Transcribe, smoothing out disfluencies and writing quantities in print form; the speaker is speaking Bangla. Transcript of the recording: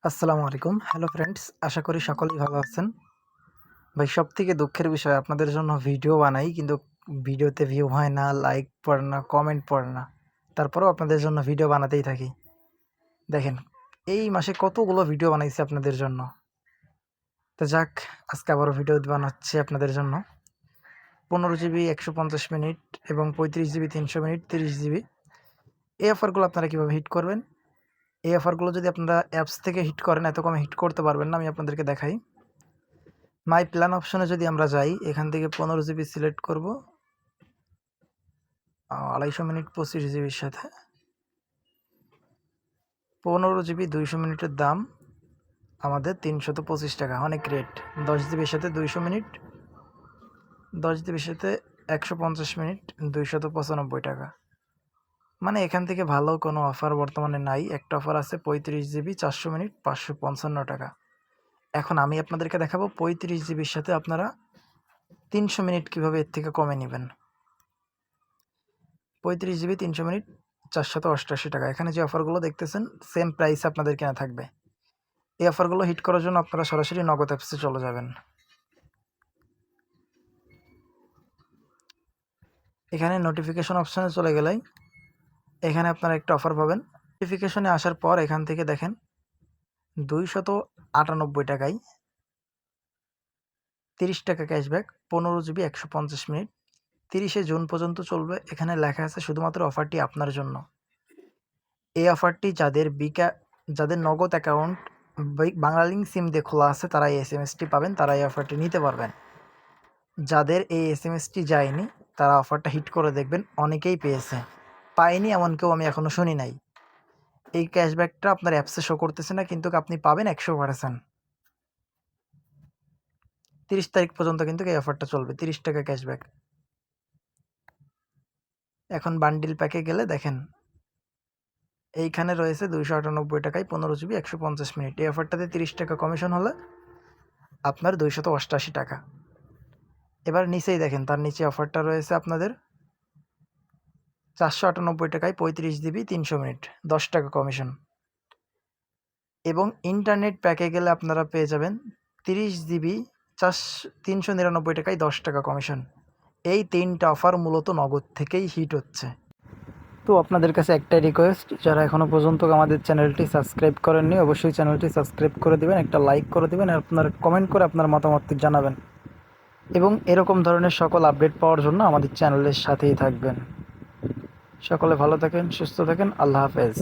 আসসালামু আলাইকুম। হ্যালো ফ্রেন্ডস, আশা করি সকলেই ভালো আছেন। ভাই সবথেকে দুঃখের বিষয় আপনাদের জন্য ভিডিও বানাই কিন্তু ভিডিওতে ভিউ হয় না, লাইক পড়ে না, কমেন্ট পড়ে না। তারপরেও আপনাদের জন্য ভিডিও বানাতেই থাকি। দেখেন এই মাসে কতগুলো ভিডিও বানাইছি আপনাদের জন্য। তো যাক, আজকে আবারও ভিডিও বানাচ্ছি আপনাদের জন্য। 15 জিবি 150 মিনিট এবং 35 জিবি 300 মিনিট 30 জিবি। এই অফারগুলো আপনারা কীভাবে হিট করবেন? এই অফারগুলো যদি আপনারা অ্যাপস থেকে হিট করেন এত কমে হিট করতে পারবেন না, আমি আপনাদেরকে দেখাই। মাই প্ল্যান অপশনে যদি আমরা যাই, এখান থেকে 15 জিবি সিলেক্ট করব 250 মিনিট 25 জিবির সাথে 15 জিবি 200 মিনিটের দাম আমাদের 325 টাকা, অনেক রেট। 10 জিবির সাথে 200 মিনিট, 10 জিবির সাথে 150 মিনিট 295 টাকা। মানে এখান থেকে ভালো কোনো অফার বর্তমানে নাই। একটা অফার আছে 35 জিবি 400 মিনিট 555 টাকা। এখন আমি আপনাদেরকে দেখাবো 35 জিবির সাথে আপনারা 300 মিনিট কীভাবে এর থেকে কমে নেবেন। 35 জিবি 300 মিনিট 488 টাকা। এখানে যে অফারগুলো দেখতেছেন সেম প্রাইসে আপনাদের কেনা থাকবে। এই অফারগুলো হিট করার জন্য আপনারা সরাসরি নগদ অ্যাপসে চলে যাবেন। এখানে নোটিফিকেশন অপশানে চলে গেলেই এখানে আপনারা একটা অফার পাবেন। নোটিফিকেশনে আসার পর এখান থেকে দেখেন 298 টাকায় 30 টাকা ক্যাশব্যাক 15 জিবি 150 মিনিট 30শে জুন পর্যন্ত চলবে। এখানে লেখা আছে শুধুমাত্র অফারটি আপনার জন্য। এই অফারটি যাদের নগদ অ্যাকাউন্ট বাংলালিংক সিম দিয়ে খোলা আছে তারা এই এসএমএসটি পাবেন, তারা এই অফারটি নিতে পারবেন। যাদের এই এসএমএসটি যায়নি তারা অফারটা হিট করে দেখবেন, অনেকেই পেয়েছে। পায়নি এমন কেউ আমি এখনও শুনি নাই। এই ক্যাশব্যাকটা আপনার অ্যাপসে শো করতেছে না, কিন্তু আপনি পাবেন 100%। 30 তারিখ পর্যন্ত কিন্তু এই অফারটা চলবে, 30 টাকা ক্যাশব্যাক। এখন বান্ডিল প্যাকে গেলে দেখেন এইখানে রয়েছে 298 টাকায় 15 জিবি 150 মিনিট। এই অফারটাতে 30 টাকা কমিশন হলে আপনার 288 টাকা। এবার নিচেই দেখেন তার নিচে অফারটা রয়েছে আপনাদের 498 টাকায় 35 জিবি 300 মিনিট 10 টাকা কমিশন। এবং ইন্টারনেট প্যাকে গেলে আপনারা পেয়ে যাবেন 30 জিবি 399 টাকায় 10 টাকা কমিশন। এই 3টা অফার মূলত নগদ থেকেই হিট হচ্ছে। তো আপনাদের কাছে একটাই রিকোয়েস্ট, যারা এখনও পর্যন্ত আমাদের চ্যানেলটি সাবস্ক্রাইব করেননি অবশ্যই চ্যানেলটি সাবস্ক্রাইব করে দেবেন, একটা লাইক করে দেবেন, আর আপনার কমেন্ট করে আপনার মতামত জানাবেন। এবং এরকম ধরনের সকল আপডেট পাওয়ার জন্য আমাদের চ্যানেলের সাথেই থাকবেন। সকলে ভালো থাকেন, সুস্থ থাকেন। আল্লাহ হাফেজ।